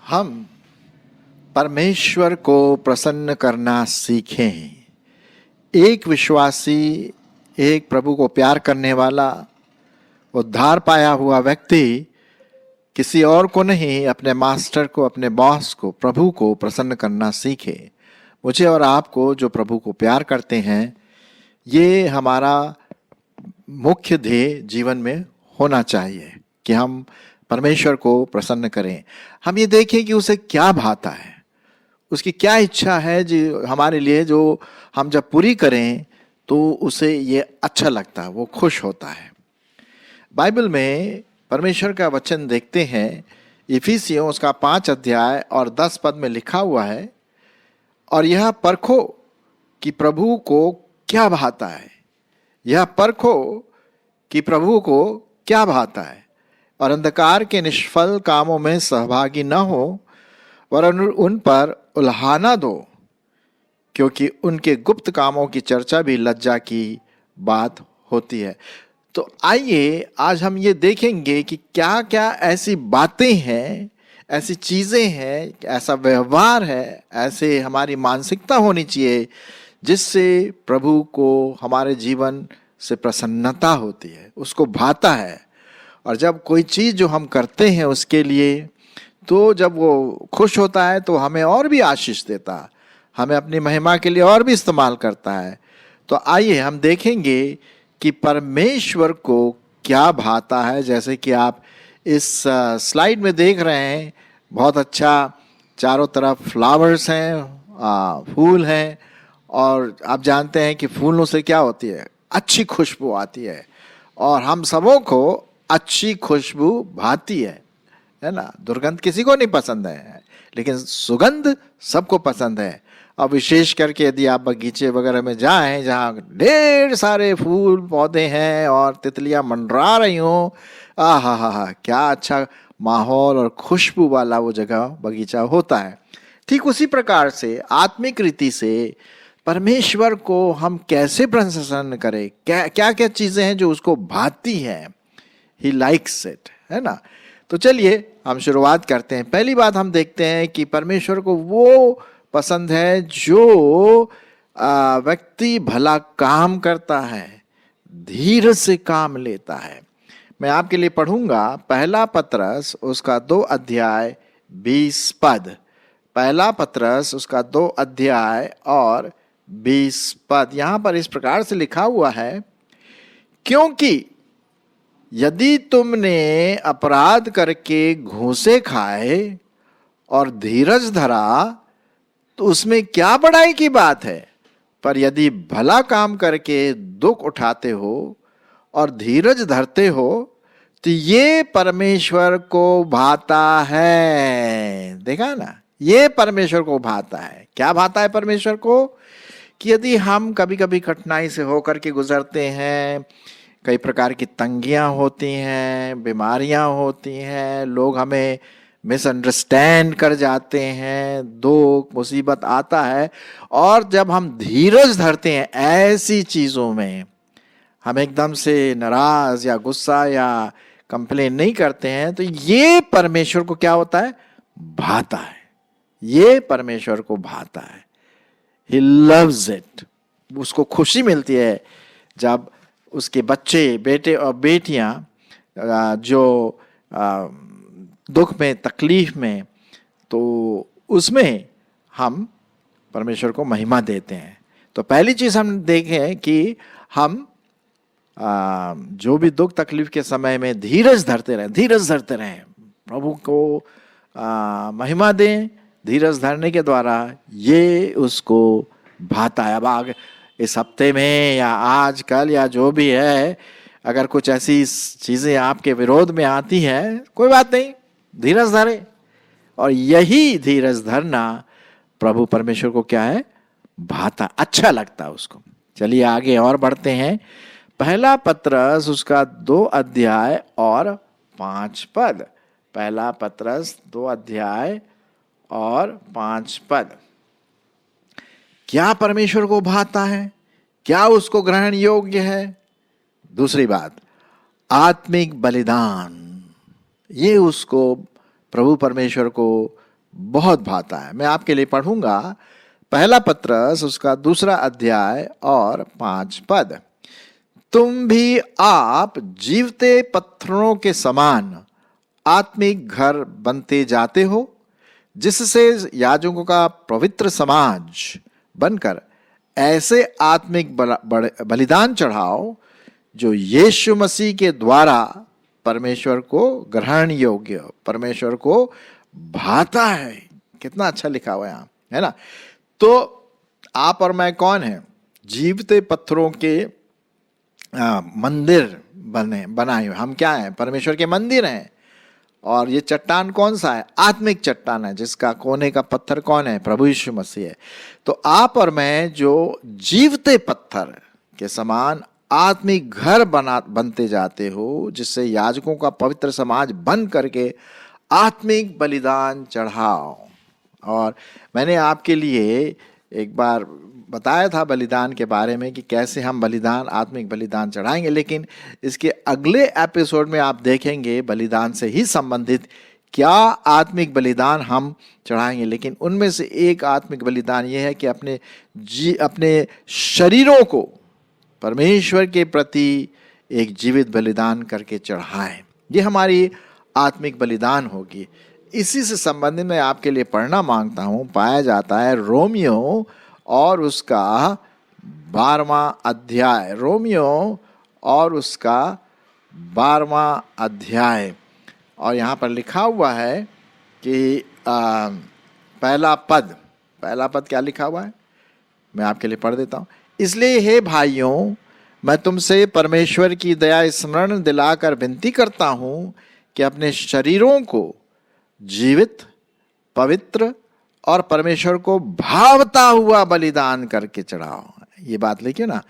हम परमेश्वर को प्रसन्न करना सीखें। एक विश्वासी, एक प्रभु को प्यार करने वाला, उद्धार पाया हुआ व्यक्ति किसी और को नहीं, अपने मास्टर को, अपने बॉस को, प्रभु को प्रसन्न करना सीखे। मुझे और आपको जो प्रभु को प्यार करते हैं, ये हमारा मुख्य ध्येय जीवन में होना चाहिए कि हम परमेश्वर को प्रसन्न करें। हम ये देखें कि उसे क्या भाता है, उसकी क्या इच्छा है जो हमारे लिए, जो हम जब पूरी करें तो उसे ये अच्छा लगता है, वो खुश होता है। बाइबल में परमेश्वर का वचन देखते हैं, इफिसियों उसका 5 अध्याय और 10 पद में लिखा हुआ है, और यह परखो कि प्रभु को क्या भाता है। यह परखो कि प्रभु को क्या भाता है, और अंधकार के निष्फल कामों में सहभागी न हो, वरन उन पर उल्हाना दो, क्योंकि उनके गुप्त कामों की चर्चा भी लज्जा की बात होती है। तो आइए आज हम ये देखेंगे कि क्या क्या ऐसी बातें हैं, ऐसी चीज़ें हैं, ऐसा व्यवहार है, ऐसे हमारी मानसिकता होनी चाहिए जिससे प्रभु को हमारे जीवन से प्रसन्नता होती है, उसको भाता है। और जब कोई चीज़ जो हम करते हैं उसके लिए, तो जब वो खुश होता है तो हमें और भी आशीष देता है, हमें अपनी महिमा के लिए और भी इस्तेमाल करता है। तो आइए हम देखेंगे कि परमेश्वर को क्या भाता है। जैसे कि आप इस स्लाइड में देख रहे हैं, बहुत अच्छा चारों तरफ फ्लावर्स हैं, फूल हैं, और आप जानते हैं कि फूलों से क्या होती है, अच्छी खुशबू आती है, और हम सबों को अच्छी खुशबू भाती है ना। दुर्गंध किसी को नहीं पसंद है, लेकिन सुगंध सबको पसंद है। और विशेष करके यदि आप बगीचे वगैरह में जाएं जहाँ ढेर सारे फूल पौधे हैं और तितलियां मंडरा रही हों, हा, क्या अच्छा माहौल और खुशबू वाला वो जगह बगीचा होता है। ठीक उसी प्रकार से आत्मिक रीति से परमेश्वर को हम कैसे प्रसन्न करें, क्या क्या चीज़ें हैं जो उसको भाती हैं, ही लाइक्स इट, है ना। तो चलिए हम शुरुआत करते हैं। पहली बात हम देखते हैं कि परमेश्वर को वो पसंद है जो व्यक्ति भला काम करता है, धीरज से काम लेता है। मैं आपके लिए पढ़ूंगा पहला पतरस उसका 2 अध्याय 20 पद। पहला पतरस उसका 2 अध्याय और 20 पद। यहां पर इस प्रकार से लिखा हुआ है, क्योंकि यदि तुमने अपराध करके घूंसे खाए और धीरज धरा तो उसमें क्या बड़ाई की बात है, पर यदि भला काम करके दुख उठाते हो और धीरज धरते हो तो ये परमेश्वर को भाता है। देखा ना, ये परमेश्वर को भाता है। क्या भाता है परमेश्वर को? कि यदि हम कभी कभी कठिनाई से होकर के गुजरते हैं, कई प्रकार की तंगियां होती हैं, बीमारियां होती हैं, लोग हमें मिसअंडरस्टैंड कर जाते हैं, दुख मुसीबत आता है, और जब हम धीरज धरते हैं ऐसी चीज़ों में, हम एकदम से नाराज या गुस्सा या कंप्लेन नहीं करते हैं, तो ये परमेश्वर को क्या होता है? भाता है। ये परमेश्वर को भाता है। He loves it। उसको खुशी मिलती है जब उसके बच्चे, बेटे और बेटियां जो दुख में, तकलीफ में, तो उसमें हम परमेश्वर को महिमा देते हैं। तो पहली चीज़ हम देखें कि हम जो भी दुख तकलीफ के समय में धीरज धरते रहें, प्रभु को महिमा दें। धीरज धरने के द्वारा ये उसको भाता है। अब आगे इस हफ्ते में या आज कल या जो भी है, अगर कुछ ऐसी चीज़ें आपके विरोध में आती हैं, कोई बात नहीं, धीरज धरे। और यही धीरज धरना प्रभु परमेश्वर को क्या है? भाता, अच्छा लगता है उसको। चलिए आगे और बढ़ते हैं। पहला पतरस उसका 2 अध्याय और 5 पद। पहला पतरस 2 अध्याय और 5 पद। क्या परमेश्वर को भाता है? क्या उसको ग्रहण योग्य है? दूसरी बात, आत्मिक बलिदान, ये उसको, प्रभु परमेश्वर को बहुत भाता है। मैं आपके लिए पढ़ूंगा पहला पत्रस उसका 2 अध्याय और 5 पद। तुम भी आप जीवते पत्थरों के समान आत्मिक घर बनते जाते हो, जिससे याजकों का पवित्र समाज बनकर ऐसे आत्मिक बलिदान चढ़ाओ जो यीशु मसीह के द्वारा परमेश्वर को ग्रहण योग्य, परमेश्वर को भाता है। कितना अच्छा लिखा हुआ है यहाँ, है ना। तो आप और मैं कौन है? जीवते पत्थरों के मंदिर बनाए हुए हम क्या हैं? परमेश्वर के मंदिर हैं। और ये चट्टान कौन सा है? आत्मिक चट्टान है, जिसका कोने का पत्थर कौन है? प्रभु यीशु मसीह है। तो आप और मैं जो जीवते पत्थर के समान आत्मिक घर बनते जाते हो, जिससे याजकों का पवित्र समाज बन करके आत्मिक बलिदान चढ़ाओ। और मैंने आपके लिए एक बार बताया था बलिदान के बारे में कि कैसे हम बलिदान, आत्मिक बलिदान चढ़ाएंगे, लेकिन इसके अगले एपिसोड में आप देखेंगे बलिदान से ही संबंधित क्या आत्मिक बलिदान हम चढ़ाएंगे। लेकिन उनमें से एक आत्मिक बलिदान यह है कि अपने शरीरों को परमेश्वर के प्रति एक जीवित बलिदान करके चढ़ाएं। ये हमारी आत्मिक बलिदान होगी। इसी से संबंधित मैं आपके लिए पढ़ना मांगता हूं। पाया जाता है रोमियो और उसका 12वां अध्याय, रोमियो और उसका 12वां अध्याय। और यहाँ पर लिखा हुआ है कि पहला पद क्या लिखा हुआ है, मैं आपके लिए पढ़ देता हूँ। इसलिए हे भाइयों, मैं तुमसे परमेश्वर की दया स्मरण दिलाकर विनती करता हूँ कि अपने शरीरों को जीवित, पवित्र और परमेश्वर को भावता हुआ बलिदान करके चढ़ाओ। ये बात लिखिए ना,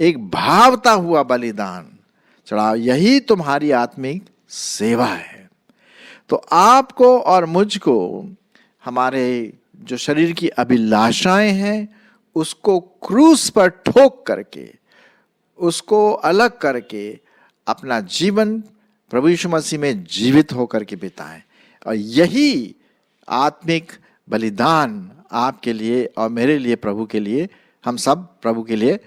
एक भावता हुआ बलिदान चढ़ाओ, यही तुम्हारी आत्मिक सेवा है। तो आपको और मुझको हमारे जो शरीर की अभिलाषाएं हैं उसको क्रूस पर ठोक करके, उसको अलग करके अपना जीवन प्रभु यीशु मसीह में जीवित होकर के बिताएं। और यही आत्मिक बलिदान आपके लिए और मेरे लिए, प्रभु के लिए, हम सब प्रभु के लिए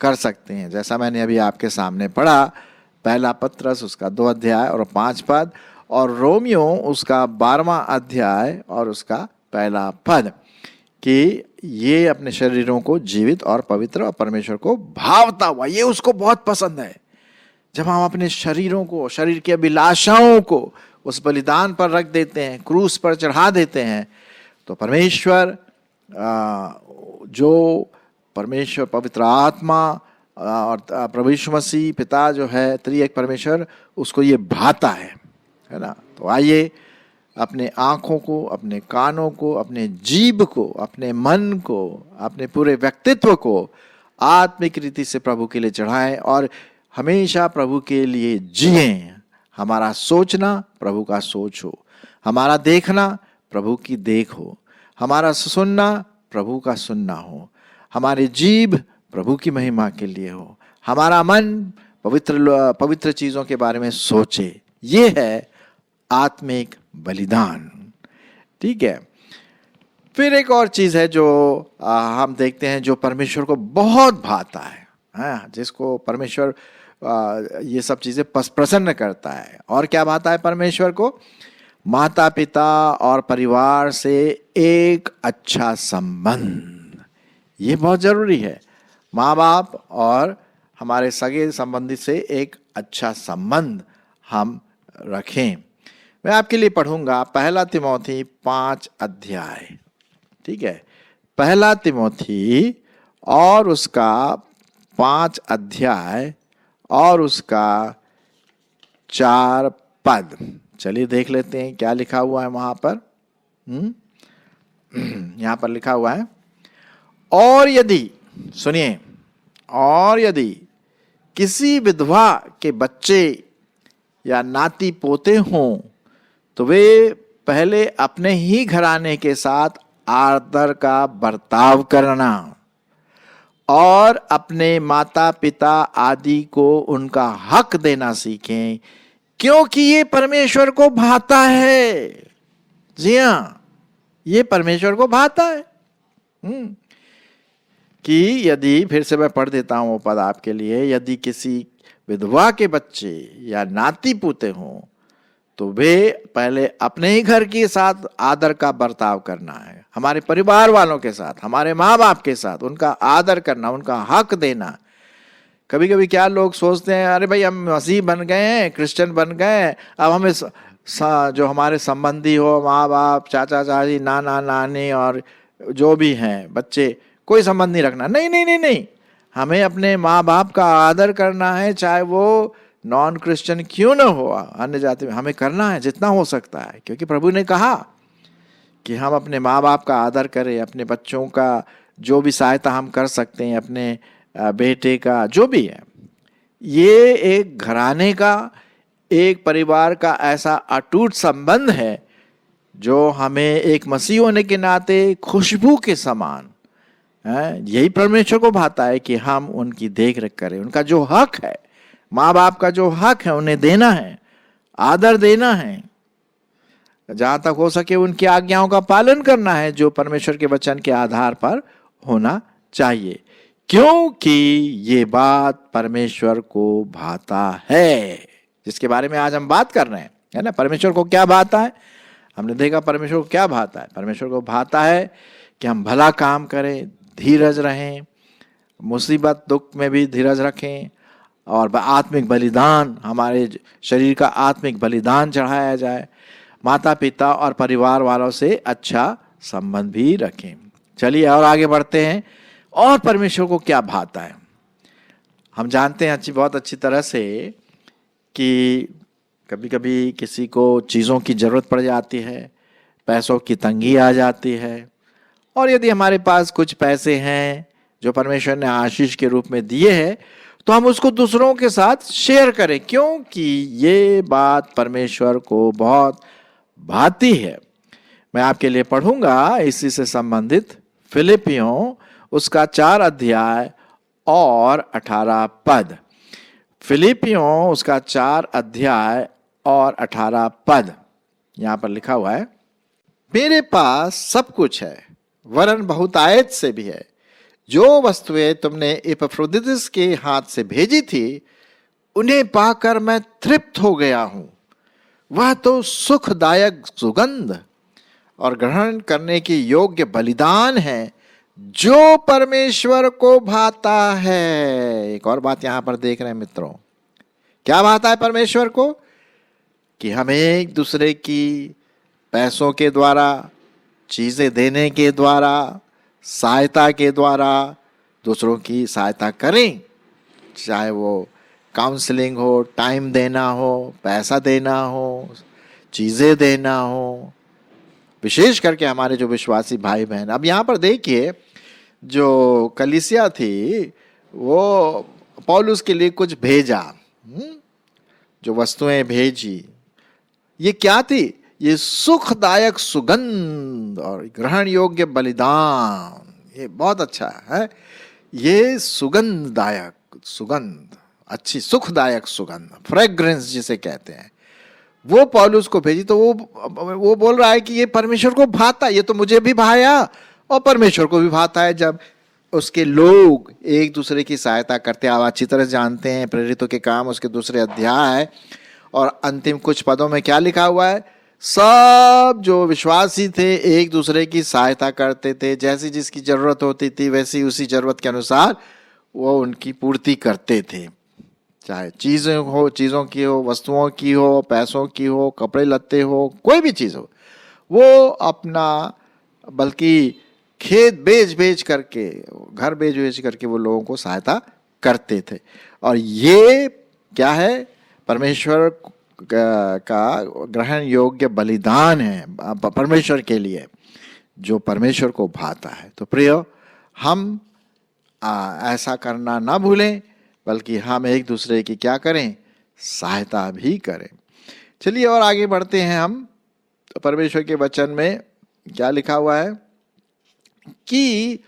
कर सकते हैं। जैसा मैंने अभी आपके सामने पढ़ा, पहला पत्रस उसका 2 अध्याय और 5 पद, और रोमियो उसका 12वां अध्याय और उसका 1 पद, कि ये अपने शरीरों को जीवित और पवित्र और परमेश्वर को भावता हुआ, ये उसको बहुत पसंद है। जब हम अपने शरीरों को, शरीर की अभिलाषाओं को उस बलिदान पर रख देते हैं, क्रूस पर चढ़ा देते हैं, तो परमेश्वर, जो परमेश्वर पवित्र आत्मा और प्रभु यीशु मसीह पिता जो है, त्रिएक परमेश्वर, उसको ये भाता है ना। तो आइए अपने आँखों को, अपने कानों को, अपने जीभ को, अपने मन को, अपने पूरे व्यक्तित्व को आत्मिक रीति से प्रभु के लिए चढ़ाएं और हमेशा प्रभु के लिए जिएं। हमारा सोचना प्रभु का सोच हो, हमारा देखना प्रभु की देख हो, हमारा सुनना प्रभु का सुनना हो, हमारी जीभ प्रभु की महिमा के लिए हो, हमारा मन पवित्र चीज़ों के बारे में सोचे। ये है आत्मिक बलिदान। ठीक है। फिर एक और चीज़ है जो हम देखते हैं, जो परमेश्वर को बहुत भाता है, जिसको परमेश्वर ये सब चीज़ें प्रसन्न करता है। और क्या भाता है परमेश्वर को? माता पिता और परिवार से एक अच्छा संबंध। ये बहुत ज़रूरी है। माँ बाप और हमारे सगे संबंधी से एक अच्छा संबंध हम रखें। मैं आपके लिए पढ़ूंगा 1 तिमोथी 5 अध्याय। ठीक है, 1 तिमोथी और उसका 5 अध्याय और उसका 4 पद। चलिए देख लेते हैं क्या लिखा हुआ है वहां पर। यहां पर लिखा हुआ है, और यदि, सुनिए, और यदि किसी विधवा के बच्चे या नाती पोते हों तो वे पहले अपने ही घराने के साथ आदर का बर्ताव करना और अपने माता पिता आदि को उनका हक देना सीखें, क्योंकि ये परमेश्वर को भाता है। जी हाँ, ये परमेश्वर को भाता है। कि यदि, फिर से मैं पढ़ देता हूं वो पद आपके लिए, यदि किसी विधवा के बच्चे या नाती पोते हों तो वे पहले अपने ही घर के साथ आदर का बर्ताव करना है, हमारे परिवार वालों के साथ, हमारे माँ बाप के साथ उनका आदर करना, उनका हक देना। कभी कभी क्या लोग सोचते हैं, अरे भाई हम मसीह बन गए हैं, क्रिश्चियन बन गए, अब हमें जो हमारे संबंधी हो, माँ बाप, चाचा चाची, नाना नानी और जो भी हैं बच्चे, कोई संबंध नहीं रखना। नहीं नहीं नहीं नहीं, हमें अपने माँ बाप का आदर करना है, चाहे वो नॉन क्रिश्चियन क्यों ना हो, अन्य जाति में, हमें करना है जितना हो सकता है, क्योंकि प्रभु ने कहा कि हम अपने माँ बाप का आदर करें, अपने बच्चों का जो भी सहायता हम कर सकते हैं, अपने बेटे का जो भी है। ये एक घराने का, एक परिवार का ऐसा अटूट संबंध है जो हमें एक मसीह होने के नाते खुशबू के समान है। यही परमेश्वर को भाता है कि हम उनकी देख रेख करें, उनका जो हक है, माँ बाप का जो हक है उन्हें देना है, आदर देना है, जहां तक हो सके उनकी आज्ञाओं का पालन करना है, जो परमेश्वर के वचन के आधार पर होना चाहिए, क्योंकि ये बात परमेश्वर को भाता है, जिसके बारे में आज हम बात कर रहे हैं, है ना। परमेश्वर को क्या भाता है, हमने देखा परमेश्वर को क्या भाता है। परमेश्वर को भाता है कि हम भला काम करें, धीरज रहें, मुसीबत दुख में भी धीरज रखें, और आत्मिक बलिदान, हमारे शरीर का आत्मिक बलिदान चढ़ाया जाए, माता पिता और परिवार वालों से अच्छा संबंध भी रखें। चलिए और आगे बढ़ते हैं। और परमेश्वर को क्या भाता है, हम जानते हैं बहुत अच्छी तरह से कि कभी कभी किसी को चीज़ों की ज़रूरत पड़ जाती है, पैसों की तंगी आ जाती है, और यदि हमारे पास कुछ पैसे हैं जो परमेश्वर ने आशीष के रूप में दिए हैं, तो हम उसको दूसरों के साथ शेयर करें, क्योंकि ये बात परमेश्वर को बहुत भाती है। मैं आपके लिए पढ़ूंगा इसी से संबंधित फिलिपियों उसका 4 अध्याय और 18 पद। फिलिपियों उसका 4 अध्याय और 18 पद, यहां पर लिखा हुआ है, मेरे पास सब कुछ है, वरन बहुतायत से भी है। जो वस्तुएं तुमने इपफ्रोदितुस के हाथ से भेजी थी, उन्हें पाकर मैं तृप्त हो गया हूं। वह तो सुखदायक सुगंध और ग्रहण करने की योग्य बलिदान है, जो परमेश्वर को भाता है। एक और बात यहां पर देख रहे हैं मित्रों, क्या भाता है परमेश्वर को, कि हमें एक दूसरे की पैसों के द्वारा, चीजें देने के द्वारा, सहायता के द्वारा दूसरों की सहायता करें, चाहे वो काउंसलिंग हो, टाइम देना हो, पैसा देना हो, चीजें देना हो, विशेष करके हमारे जो विश्वासी भाई बहन। अब यहाँ पर देखिए, जो कलीसिया थी वो पौलुस के लिए कुछ भेजा, जो वस्तुएं भेजी, ये क्या थी, ये सुखदायक सुगंध और ग्रहण योग्य बलिदान। ये बहुत अच्छा है, ये सुगंधदायक सुगंध, अच्छी सुखदायक सुगंध, फ्रेग्रेंस जिसे कहते हैं, वो पौलुस को भेजी। तो वो बोल रहा है कि ये परमेश्वर को भाता, ये तो मुझे भी भाया और परमेश्वर को भी भाता है जब उसके लोग एक दूसरे की सहायता करते हैं। आप अच्छी तरह जानते हैं प्रेरितों के काम उसके 2 अध्याय और अंतिम कुछ पदों में क्या लिखा हुआ है, सब जो विश्वासी थे एक दूसरे की सहायता करते थे, जैसी जिसकी जरूरत होती थी वैसी उसी जरूरत के अनुसार वो उनकी पूर्ति करते थे, चाहे चीजें हो, चीजों की हो, वस्तुओं की हो, पैसों की हो, कपड़े लत्ते हो, कोई भी चीज हो, वो अपना, बल्कि खेत बेच करके, घर बेच करके वो लोगों को सहायता करते थे। और ये क्या है, परमेश्वर का ग्रहण योग्य बलिदान है परमेश्वर के लिए, जो परमेश्वर को भाता है। तो प्रिय, हम ऐसा करना ना भूलें, बल्कि हम एक दूसरे की क्या करें, सहायता भी करें। चलिए और आगे बढ़ते हैं हम। तो परमेश्वर के वचन में क्या लिखा हुआ है कि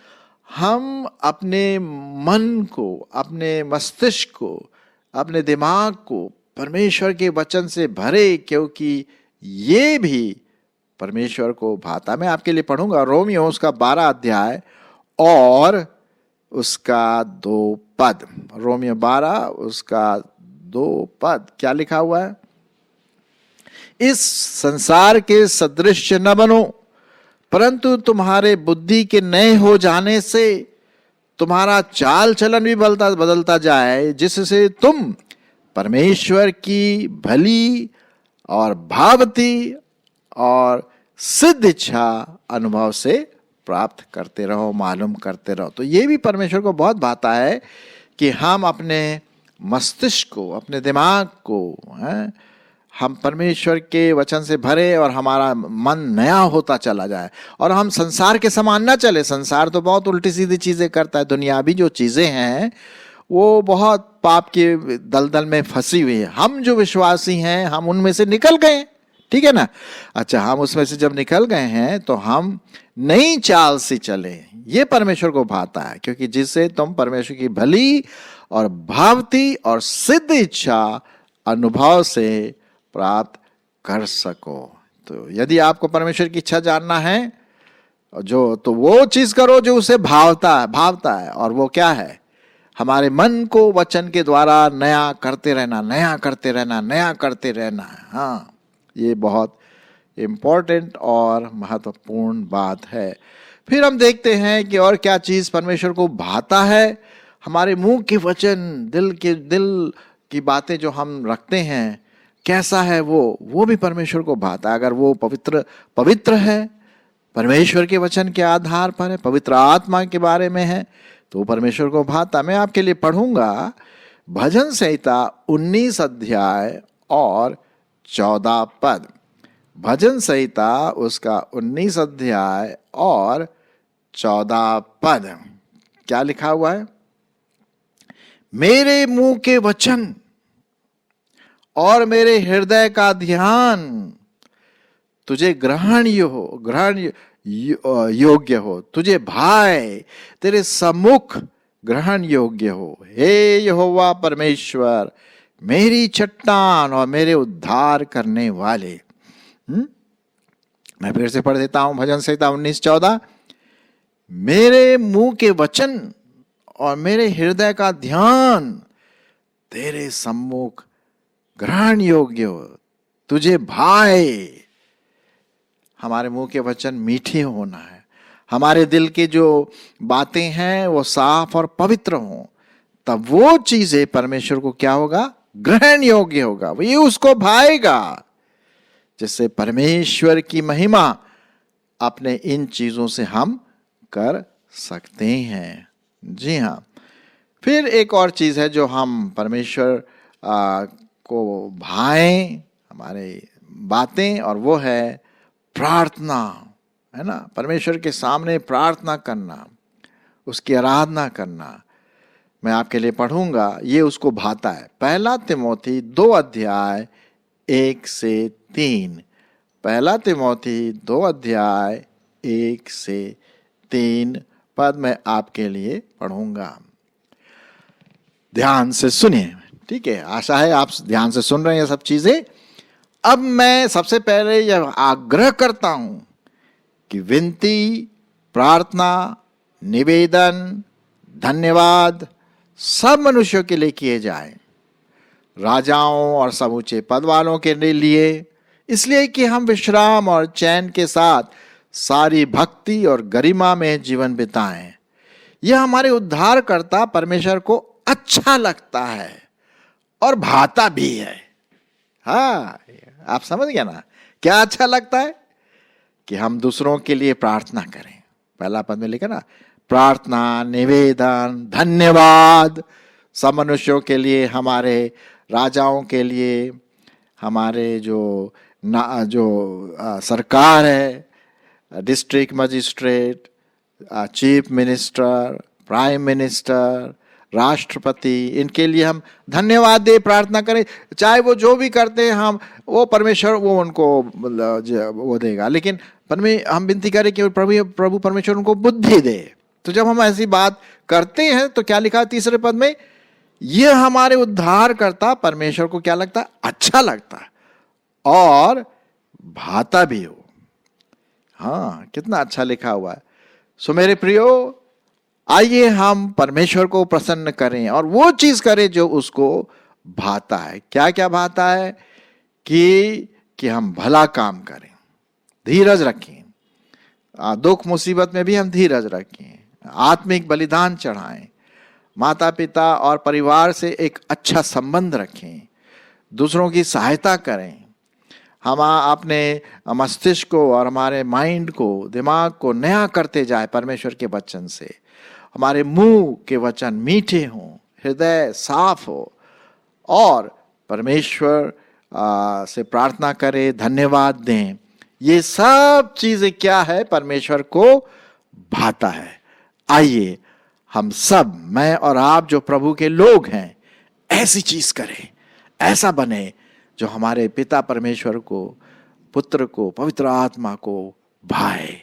हम अपने मन को, अपने मस्तिष्क को, अपने दिमाग को परमेश्वर के वचन से भरे, क्योंकि ये भी परमेश्वर को भाता। मैं आपके लिए पढ़ूंगा रोमियो उसका 12 अध्याय और उसका 2 पद। रोमियो 12 उसका 2 पद क्या लिखा हुआ है? इस संसार के सदृश न बनो, परंतु तुम्हारे बुद्धि के नए हो जाने से तुम्हारा चाल चलन भी बदलता जाए, जिससे तुम परमेश्वर की भली और भावती और सिद्ध इच्छा अनुभव से प्राप्त करते रहो, मालूम करते रहो। तो ये भी परमेश्वर को बहुत भाता है कि हम अपने मस्तिष्क को, अपने दिमाग को हम परमेश्वर के वचन से भरे और हमारा मन नया होता चला जाए और हम संसार के समान ना चले। संसार तो बहुत उल्टी सीधी चीजें करता है। दुनियावी जो चीजें हैं वो बहुत पाप के दलदल में फंसी हुई है। हम जो विश्वासी हैं हम उनमें से निकल गए, ठीक है ना? अच्छा, हम उसमें से जब निकल गए हैं तो हम नई चाल से चले, ये परमेश्वर को भाता है, क्योंकि जिससे तुम परमेश्वर की भली और भावती और सिद्ध इच्छा अनुभव से प्राप्त कर सको। तो यदि आपको परमेश्वर की इच्छा जानना है तो वो चीज करो जो उसे भावता है। और वो क्या है? हमारे मन को वचन के द्वारा नया करते रहना, नया करते रहना, नया करते रहना है। हाँ, ये बहुत इम्पोर्टेंट और महत्वपूर्ण बात है। फिर हम देखते हैं कि और क्या चीज परमेश्वर को भाता है। हमारे मुंह के वचन, दिल की बातें जो हम रखते हैं, कैसा है वो भी परमेश्वर को भाता है। अगर वो पवित्र है, परमेश्वर के वचन के आधार पर है, पवित्र आत्मा के बारे में है, तो परमेश्वर को भाता। मैं आपके लिए पढ़ूंगा भजन संहिता 19 अध्याय और 14 पद। भजन संहिता उसका 19 अध्याय और 14 पद क्या लिखा हुआ है? मेरे मुंह के वचन और मेरे हृदय का ध्यान तुझे ग्रहण योग्य हो, तुझे भाए, तेरे सम्मुख ग्रहण योग्य हो। हे यहोवा परमेश्वर, मेरी चट्टान और मेरे उद्धार करने वाले। मैं फिर से पढ़ देता हूं भजन संहिता 19:14। मेरे मुंह के वचन और मेरे हृदय का ध्यान तेरे सम्मुख ग्रहण योग्य हो, तुझे भाए। हमारे मुंह के वचन मीठे होना है, हमारे दिल की जो बातें हैं वो साफ और पवित्र हों, तब वो चीजें परमेश्वर को क्या होगा? ग्रहण योग्य होगा, वो ये उसको भाएगा, जिससे परमेश्वर की महिमा अपने इन चीजों से हम कर सकते हैं। जी हाँ। फिर एक और चीज है जो हम परमेश्वर को भाएं, हमारे बातें, और वो है प्रार्थना, है ना? परमेश्वर के सामने प्रार्थना करना, उसकी आराधना करना। मैं आपके लिए पढ़ूंगा, ये उसको भाता है। 1 तिमोथी 2 अध्याय 1 से 3। 1 तिमोथी 2 अध्याय 1 से 3 पद मैं आपके लिए पढ़ूंगा। ध्यान से सुनिए, ठीक है? आशा है आप ध्यान से सुन रहे हैं सब चीजें। अब मैं सबसे पहले यह आग्रह करता हूं कि विनती, प्रार्थना, निवेदन, धन्यवाद सब मनुष्यों के लिए किए जाएं, राजाओं और समूचे पद वालों के लिए, इसलिए कि हम विश्राम और चैन के साथ सारी भक्ति और गरिमा में जीवन बिताएं। यह हमारे उद्धारकर्ता परमेश्वर को अच्छा लगता है और भाता भी है। हाँ, आप समझ गए ना? क्या अच्छा लगता है? कि हम दूसरों के लिए प्रार्थना करें। पहला पद में लिखा ना, प्रार्थना, निवेदन, धन्यवाद सब मनुष्यों के लिए, हमारे राजाओं के लिए, हमारे जो सरकार है, district magistrate, chief minister, prime minister, राष्ट्रपति, इनके लिए हम धन्यवाद दे, प्रार्थना करें। चाहे वो जो भी करते हैं, हम वो परमेश्वर वो उनको वो देगा, लेकिन हम विनती करें कि प्रभु परमेश्वर उनको बुद्धि दे, तो जब हम ऐसी बात करते हैं तो क्या लिखा है तीसरे पद में, यह हमारे उद्धार करता परमेश्वर को क्या लगता है, अच्छा लगता है और भाता भी हो। हाँ, कितना अच्छा लिखा हुआ है। सो मेरे प्रियो, आइए हम परमेश्वर को प्रसन्न करें और वो चीज करें जो उसको भाता है। क्या क्या भाता है? कि हम भला काम करें, धीरज रखें, दुख मुसीबत में भी हम धीरज रखें, आत्मिक बलिदान चढ़ाएं, माता पिता और परिवार से एक अच्छा संबंध रखें, दूसरों की सहायता करें, हम अपने मस्तिष्क को और हमारे माइंड को, दिमाग को नया करते जाए परमेश्वर के वचन से। हमारे मुंह के वचन मीठे हों, हृदय साफ हो और परमेश्वर से प्रार्थना करें, धन्यवाद दें। ये सब चीजें क्या है, परमेश्वर को भाता है। आइए हम सब, मैं और आप जो प्रभु के लोग हैं, ऐसी चीज करें, ऐसा बने जो हमारे पिता परमेश्वर को, पुत्र को, पवित्र आत्मा को भाए।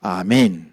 आमीन।